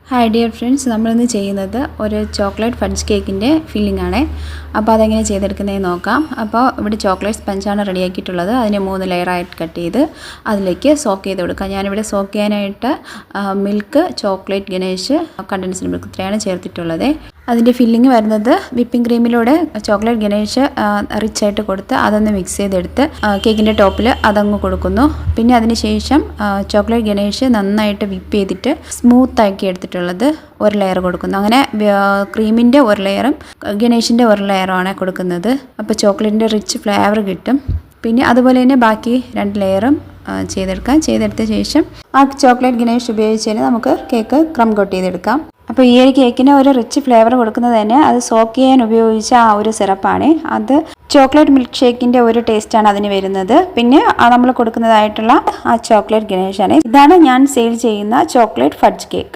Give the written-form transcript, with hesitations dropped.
Hi dear friends, നമ്മളിന്ന് ചെയ്യുന്നത് ഒരു ചോക്ലേറ്റ് ഫഡ്ജ് കേക്കിൻ്റെ ഫില്ലിംഗ് ആണ്. അപ്പോൾ അതെങ്ങനെ ചെയ്തെടുക്കുന്നതെന്ന് നോക്കാം. അപ്പോൾ ഇവിടെ ചോക്ലേറ്റ് സ്പഞ്ചാണ് റെഡിയാക്കിയിട്ടുള്ളത്. അതിനെ 3 ലെയറായിട്ട് കട്ട് ചെയ്ത് അതിലേക്ക് സോക്ക് ചെയ്ത് കൊടുക്കാം. ഞാനിവിടെ സോക്ക് ചെയ്യാനായിട്ട് മിൽക്ക്, ചോക്ലേറ്റ് ഗനേഷ്, കണ്ടൻസ്ഡ് മിൽക്ക് ഇത്രയാണ് ചേർത്തിട്ടുള്ളത്. അതിൻ്റെ ഫില്ലിംഗ് വരുന്നത് വിപ്പിംഗ് ക്രീമിലൂടെ ചോക്ലേറ്റ് ഗനേഷ് റിച്ചായിട്ട് കൊടുത്ത് അതൊന്ന് മിക്സ് ചെയ്തെടുത്ത് കേക്കിൻ്റെ ടോപ്പിൽ അതങ്ങ് കൊടുക്കുന്നു. പിന്നെ അതിന് ശേഷം ചോക്ലേറ്റ് ഗനേഷ് നന്നായിട്ട് വിപ്പ് ചെയ്തിട്ട് സ്മൂത്താക്കി എടുത്തിട്ടുള്ളത് ഒരു ലെയർ കൊടുക്കുന്നു. അങ്ങനെ ക്രീമിൻ്റെ ഒരു ലെയറും ഗണേഷിൻ്റെ ഒരു ലെയറുമാണ് കൊടുക്കുന്നത്. അപ്പോൾ ചോക്ലേറ്റിൻ്റെ റിച്ച് ഫ്ലേവർ കിട്ടും. പിന്നെ അതുപോലെ തന്നെ ബാക്കി 2 ലെയറും ചെയ്തെടുത്ത ശേഷം ആ ചോക്ലേറ്റ് ഗണേഷ് ഉപയോഗിച്ച് നമുക്ക് കേക്ക് ക്രം കോട്ട് ചെയ്തെടുക്കാം. അപ്പോൾ ഈ ഒരു കേക്കിന് ഒരു റിച്ച് ഫ്ലേവർ കൊടുക്കുന്നത് തന്നെ അത് സോക്ക് ചെയ്യാൻ ഉപയോഗിച്ച ആ ഒരു സിറപ്പാണ്. അത് ചോക്ലേറ്റ് മിൽക്ക് ഷേക്കിൻ്റെ ഒരു ടേസ്റ്റാണ് അതിന് വരുന്നത്. പിന്നെ നമ്മൾ കൊടുക്കുന്നതായിട്ടുള്ള ആ ചോക്ലേറ്റ് ഗണേഷാണ്. ഇതാണ് ഞാൻ സെയിൽ ചെയ്യുന്ന ചോക്ലേറ്റ് ഫഡ്ജ് കേക്ക്.